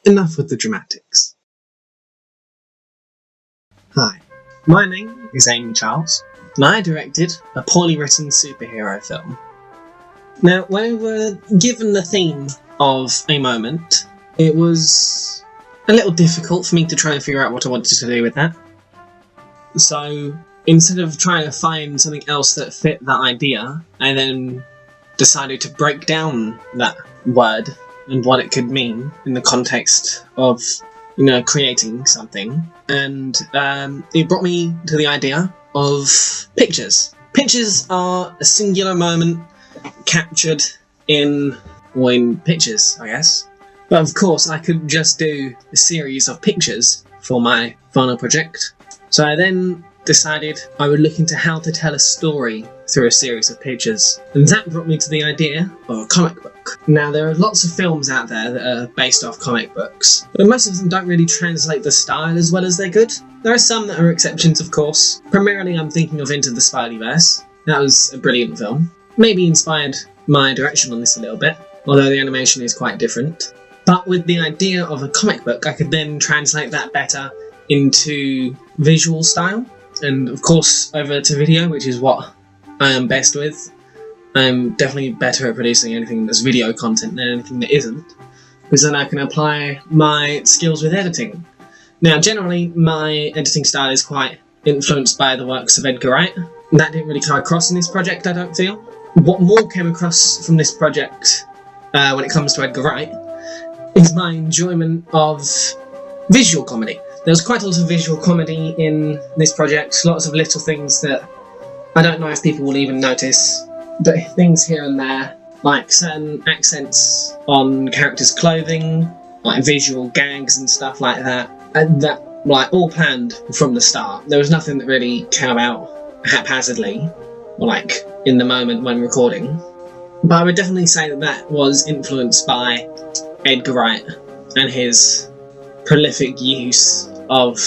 enough with the dramatics. Hi, my name is Amy Charles, and I directed a poorly written superhero film. Now, when we were given the theme of a moment, it was a little difficult for me to try and figure out what I wanted to do with that. So, instead of trying to find something else that fit that idea, I then decided to break down that word and what it could mean in the context of, creating something. And it brought me to the idea of pictures. Pictures are a singular moment captured in pictures, I guess. But of course, I could just do a series of pictures for my final project. So I then decided I would look into how to tell a story through a series of pictures. And that brought me to the idea of a comic book. Now, there are lots of films out there that are based off comic books, but most of them don't really translate the style as well as they could. There are some that are exceptions, of course. Primarily, I'm thinking of Into the Spideyverse. That was a brilliant film. Maybe inspired my direction on this a little bit, although the animation is quite different. But with the idea of a comic book, I could then translate that better into visual style, and of course over to video, which is what I am best with. I'm definitely better at producing anything that's video content than anything that isn't, because then I can apply my skills with editing. Now, generally, my editing style is quite influenced by the works of Edgar Wright. That didn't really come across in this project, I don't feel. What more came across from this project, when it comes to Edgar Wright, is my enjoyment of visual comedy. There was quite a lot of visual comedy in this project, lots of little things that I don't know if people will even notice, but things here and there, like certain accents on characters' clothing, like visual gags and stuff like that, and that, all planned from the start. There was nothing that really came about haphazardly, or in the moment when recording. But I would definitely say that was influenced by Edgar Wright and his prolific use of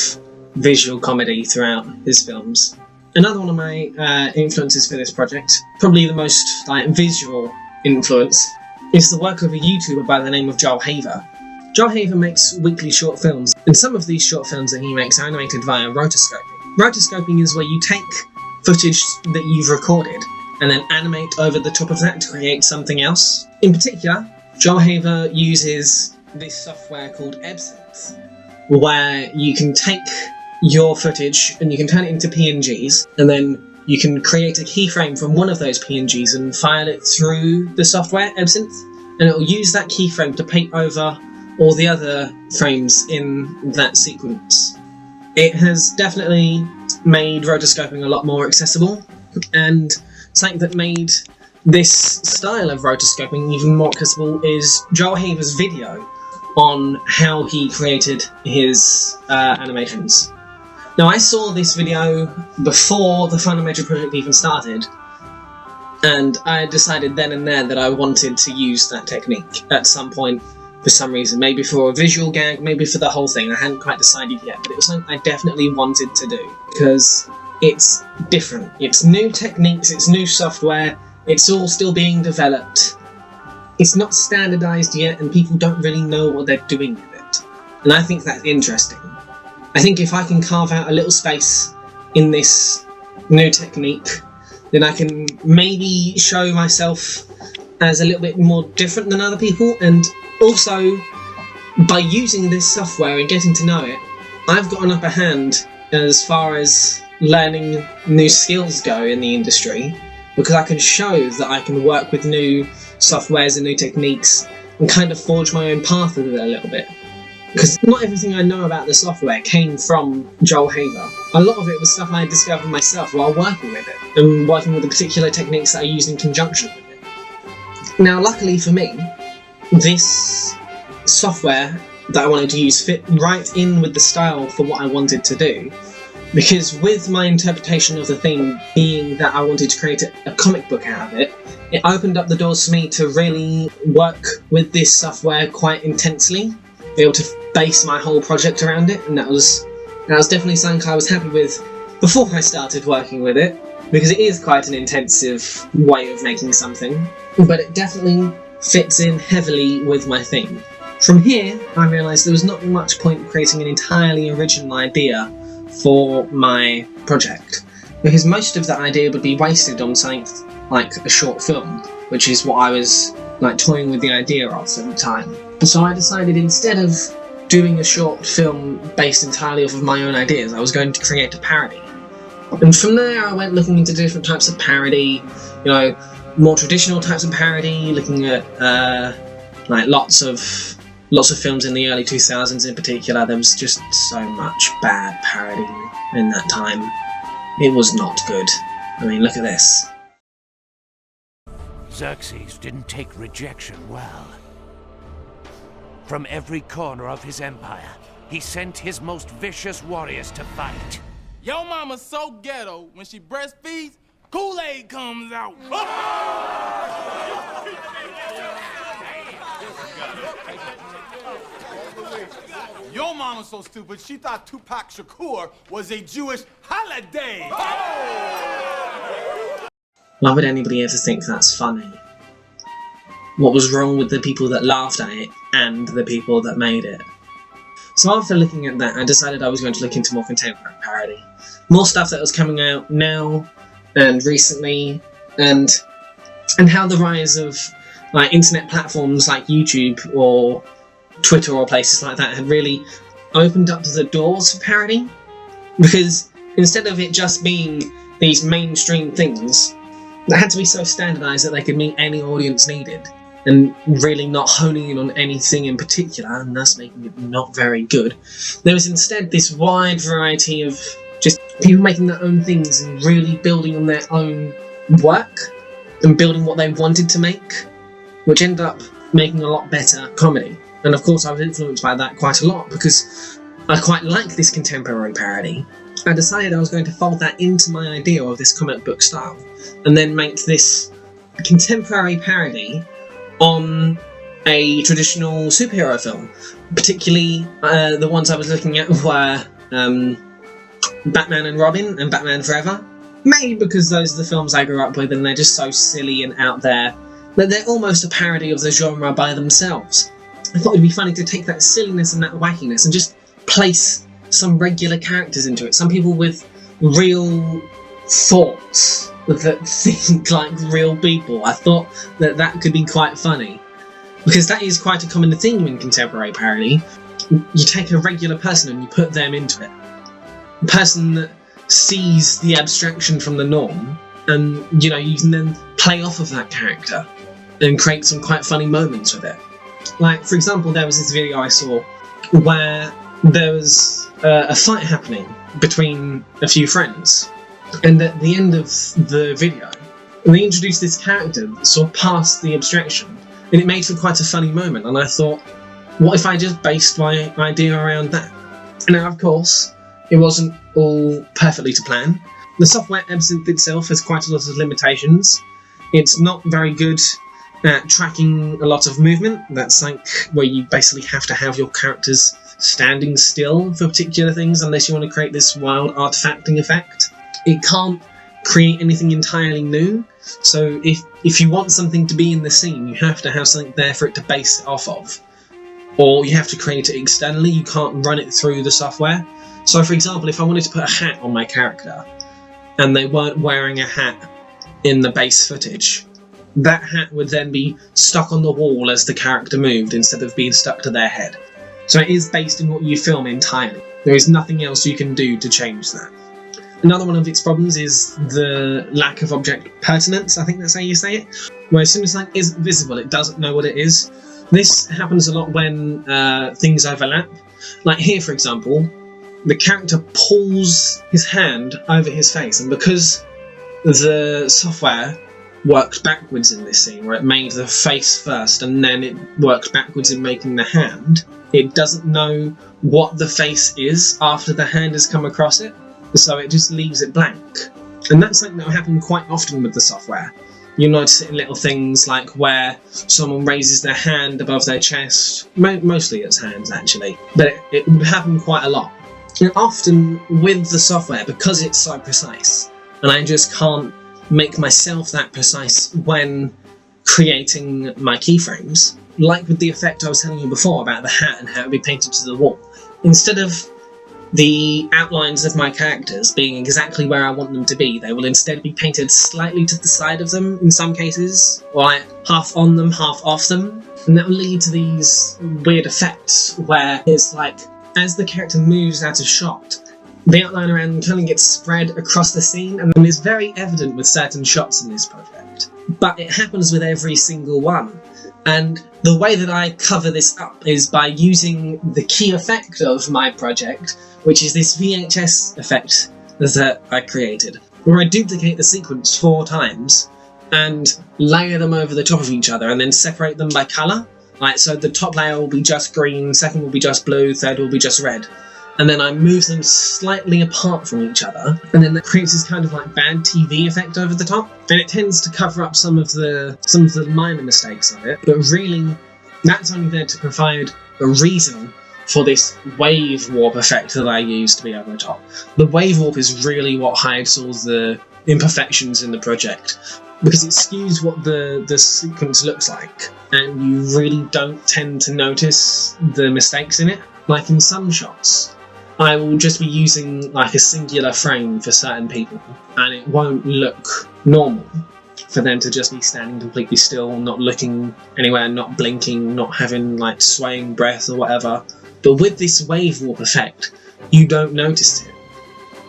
visual comedy throughout his films. Another one of my influences for this project, probably the most visual influence, is the work of a YouTuber by the name of Joel Haver. Joel Haver makes weekly short films, and some of these short films that he makes are animated via rotoscoping. Rotoscoping is where you take footage that you've recorded and then animate over the top of that to create something else. In particular, Joel Haver uses this software called Absinthe, where you can take your footage and you can turn it into PNGs, and then you can create a keyframe from one of those PNGs and file it through the software Absinthe, and it will use that keyframe to paint over all the other frames in that sequence. It has definitely made rotoscoping a lot more accessible, and something that made this style of rotoscoping even more accessible is Joel Haver's video on how he created his animations. Now, I saw this video before the Final Major project even started, and I decided then and there that I wanted to use that technique at some point for some reason. Maybe for a visual gag, maybe for the whole thing. I hadn't quite decided yet, but it was something I definitely wanted to do, because it's different. It's new techniques, it's new software, it's all still being developed. It's not standardised yet, and people don't really know what they're doing with it. And I think that's interesting. I think if I can carve out a little space in this new technique, then I can maybe show myself as a little bit more different than other people, and also, by using this software and getting to know it, I've got an upper hand as far as learning new skills go in the industry, because I can show that I can work with new softwares and new techniques and kind of forge my own path with it a little bit. Because not everything I know about the software came from Joel Haver. A lot of it was stuff I discovered myself while working with it, and working with the particular techniques that I used in conjunction with it. Now, luckily for me, this software that I wanted to use fit right in with the style for what I wanted to do, because with my interpretation of the thing being that I wanted to create a comic book out of it, it opened up the doors for me to really work with this software quite intensely, be able to base my whole project around it, and that was definitely something I was happy with before I started working with it, because it is quite an intensive way of making something, but it definitely fits in heavily with my theme. From here, I realised there was not much point creating an entirely original idea for my project, because most of that idea would be wasted on something like a short film, which is what I was toying with the idea of at the time. So I decided, instead of doing a short film based entirely off of my own ideas, I was going to create a parody. And from there I went looking into different types of parody, more traditional types of parody, looking at lots of films in the early 2000s in particular. There was just so much bad parody in that time. It was not good. I mean, look at this. Xerxes didn't take rejection well. From every corner of his empire, he sent his most vicious warriors to fight. Yo mama's so ghetto, when she breastfeeds, Kool-Aid comes out. Your mama's so stupid, she thought Tupac Shakur was a Jewish holiday. Why would anybody ever think that's funny? What was wrong with the people that laughed at it and the people that made it? So after looking at that, I decided I was going to look into more contemporary parody. More stuff that was coming out now and recently, and how the rise of internet platforms like YouTube or Twitter or places like that had really opened up the doors for parody. Because instead of it just being these mainstream things, that had to be so standardised that they could meet any audience needed, and really not honing in on anything in particular, and thus making it not very good. There was instead this wide variety of just people making their own things and really building on their own work and building what they wanted to make, which ended up making a lot better comedy. And of course I was influenced by that quite a lot, because I quite like this contemporary parody. I decided I was going to fold that into my idea of this comic book style, and then make this contemporary parody on a traditional superhero film. Particularly, the ones I was looking at were Batman and Robin and Batman Forever. Mainly because those are the films I grew up with, and they're just so silly and out there that they're almost a parody of the genre by themselves. I thought it'd be funny to take that silliness and that wackiness and just place some regular characters into it. Some people with real thoughts that think like real people. I thought that could be quite funny, because that is quite a common theme in contemporary parody. You take a regular person and you put them into it. A person that sees the abstraction from the norm, and you can then play off of that character and create some quite funny moments with it. Like, for example, there was this video I saw where there was a fight happening between a few friends, and at the end of the video they introduced this character that saw past the abstraction, and it made for quite a funny moment. And I thought, what if I just based my idea around that? Now, of course, it wasn't all perfectly to plan. The software Absinthe itself has quite a lot of limitations. It's not very good at tracking a lot of movement. That's like where you basically have to have your characters standing still for particular things unless you want to create this wild artifacting effect. It can't create anything entirely new, so if you want something to be in the scene, you have to have something there for it to base it off of, or you have to create it externally. You can't run it through the software. So for example, if I wanted to put a hat on my character and they weren't wearing a hat in the base footage, that hat would then be stuck on the wall as the character moved instead of being stuck to their head. So it is based in what you film entirely. There is nothing else you can do to change that. Another one of its problems is the lack of object pertinence, I think that's how you say it, where as soon as something isn't visible, it doesn't know what it is. This happens a lot when things overlap. Like here, for example, the character pulls his hand over his face, and because the software worked backwards in this scene, where it made the face first and then it worked backwards in making the hand, it doesn't know what the face is after the hand has come across it, so it just leaves it blank. And that's something that will happen quite often with the software. You'll notice it in little things like where someone raises their hand above their chest, mostly it's hands actually, but it would happen quite a lot. And often with the software, because it's so precise, and I just can't make myself that precise when creating my keyframes, like with the effect I was telling you before about the hat and how it would be painted to the wall, instead of the outlines of my characters being exactly where I want them to be, they will instead be painted slightly to the side of them in some cases, or like half on them, half off them. And that will lead to these weird effects where it's like, as the character moves out of shot, the outline around them kind of gets spread across the scene, and it's very evident with certain shots in this project. But it happens with every single one. And the way that I cover this up is by using the key effect of my project, which is this VHS effect that I created, where I duplicate the sequence 4 times and layer them over the top of each other and then separate them by colour. Like, so the top layer will be just green, second will be just blue, third will be just red. And then I move them slightly apart from each other, and then that creates this kind of like bad TV effect over the top. And it tends to cover up some of the minor mistakes of it, but really that's only there to provide a reason for this wave warp effect that I use to be over the top. The wave warp is really what hides all the imperfections in the project, because it skews what the sequence looks like, and you really don't tend to notice the mistakes in it. Like in some shots, I will just be using like a singular frame for certain people, and it won't look normal for them to just be standing completely still, not looking anywhere, not blinking, not having like swaying breath or whatever. But with this wave warp effect, you don't notice it.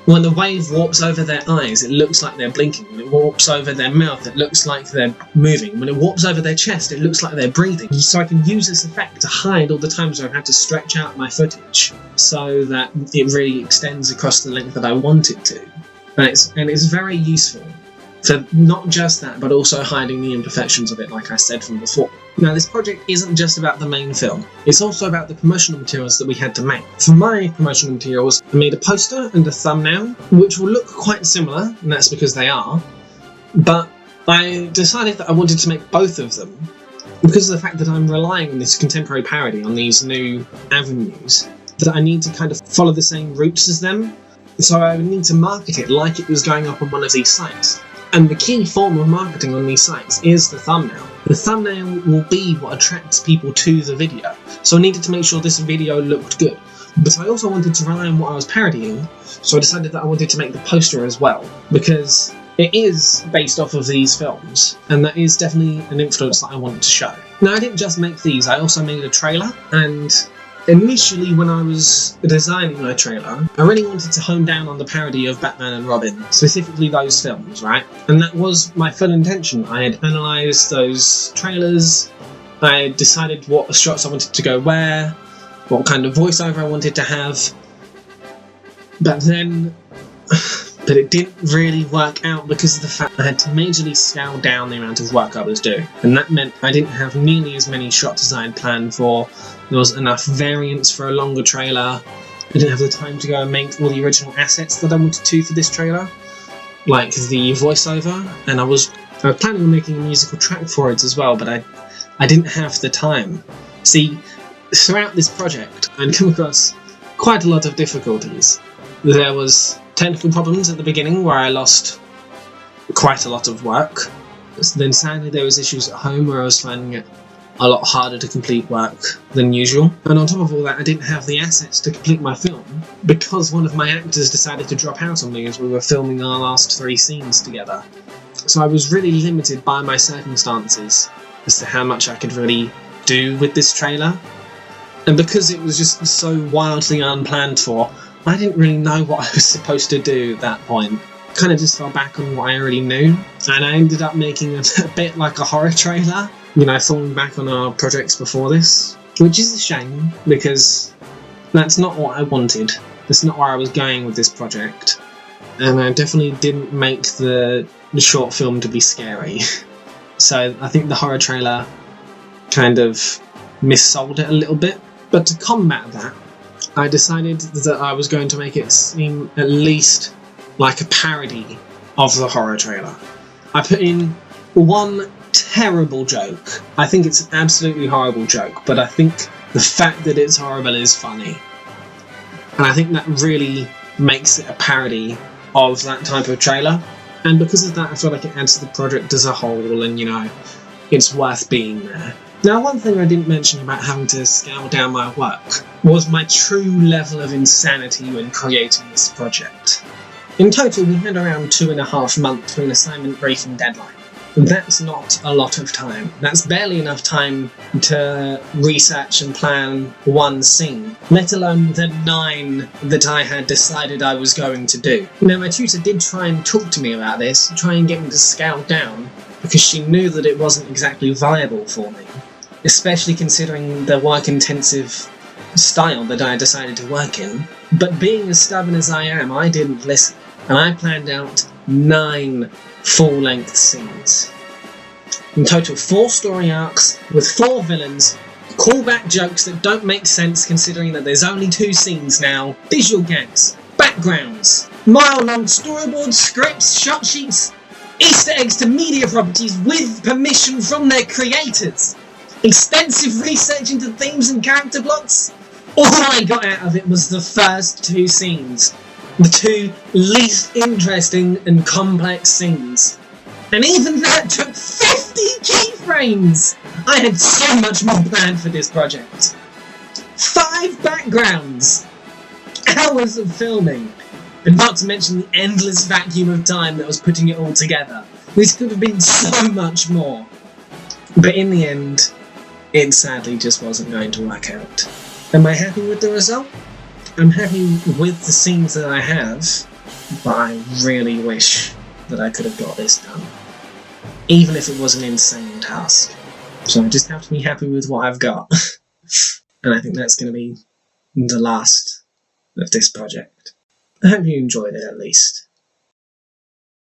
When the wave warps over their eyes, it looks like they're blinking. When it warps over their mouth, it looks like they're moving. When it warps over their chest, it looks like they're breathing. So I can use this effect to hide all the times where I've had to stretch out my footage so that it really extends across the length that I want it to. And it's very useful for not just that, but also hiding the imperfections of it, like I said from before. Now, this project isn't just about the main film. It's also about the promotional materials that we had to make. For my promotional materials, I made a poster and a thumbnail, which will look quite similar, and that's because they are. But I decided that I wanted to make both of them because of the fact that I'm relying on this contemporary parody, on these new avenues, that I need to kind of follow the same routes as them. So I would need to market it like it was going up on one of these sites. And the key form of marketing on these sites is the thumbnail. The thumbnail will be what attracts people to the video. So I needed to make sure this video looked good. But I also wanted to rely on what I was parodying, so I decided that I wanted to make the poster as well, because it is based off of these films, and that is definitely an influence that I wanted to show. Now, I didn't just make these, I also made a trailer, and initially when I was designing my trailer, I really wanted to hone down on the parody of Batman and Robin, specifically those films, right? And that was my full intention. I had analysed those trailers, I had decided what shots I wanted to go where, what kind of voiceover I wanted to have, but it didn't really work out because of the fact I had to majorly scale down the amount of work I was doing, and that meant I didn't have nearly as many shots as I had planned for. There was enough variance for a longer trailer. I didn't have the time to go and make all the original assets that I wanted to for this trailer, like the voiceover, and I was planning on making a musical track for it as well, but I didn't have the time. See, throughout this project, I'd come across quite a lot of difficulties. There was technical problems at the beginning where I lost quite a lot of work. Then sadly there was issues at home where I was finding it a lot harder to complete work than usual. And on top of all that, I didn't have the assets to complete my film because one of my actors decided to drop out on me as we were filming our last 3 scenes together. So I was really limited by my circumstances as to how much I could really do with this trailer. And because it was just so wildly unplanned for, I didn't really know what I was supposed to do at that point. Kind of just fell back on what I already knew, and I ended up making a bit like a horror trailer, you know, falling back on our projects before this, which is a shame, because that's not what I wanted. That's not where I was going with this project, and I definitely didn't make the short film to be scary. So I think the horror trailer kind of missold it a little bit, but to combat that, I decided that I was going to make it seem at least like a parody of the horror trailer. I put in one terrible joke. I think it's an absolutely horrible joke, but I think the fact that it's horrible is funny. And I think that really makes it a parody of that type of trailer. And because of that, I feel like it adds to the project as a whole, and, you know, it's worth being there. Now, one thing I didn't mention about having to scale down my work was my true level of insanity when creating this project. In total, we had around 2.5 months between assignment brief and deadline. That's not a lot of time. That's barely enough time to research and plan one scene, let alone the 9 that I had decided I was going to do. Now, my tutor did try and talk to me about this, try and get me to scale down, because she knew that it wasn't exactly viable for me, especially considering the work-intensive style that I decided to work in. But being as stubborn as I am, I didn't listen, and I planned out 9 full-length scenes. In total, 4 story arcs with 4 villains, callback jokes that don't make sense considering that there's only 2 scenes now, visual gags, backgrounds, mile-long storyboards, scripts, shot sheets, Easter eggs to media properties with permission from their creators, extensive research into themes and character plots. All I got out of it was the first 2 scenes. The 2 least interesting and complex scenes. And even that took 50 keyframes! I had so much more planned for this project. 5 backgrounds! Hours of filming! And not to mention the endless vacuum of time that was putting it all together. This could have been so much more. But in the end, it sadly just wasn't going to work out. Am I happy with the result? I'm happy with the scenes that I have, but I really wish that I could have got this done. Even if it was an insane task. So I just have to be happy with what I've got. And I think that's going to be the last of this project. I hope you enjoyed it at least.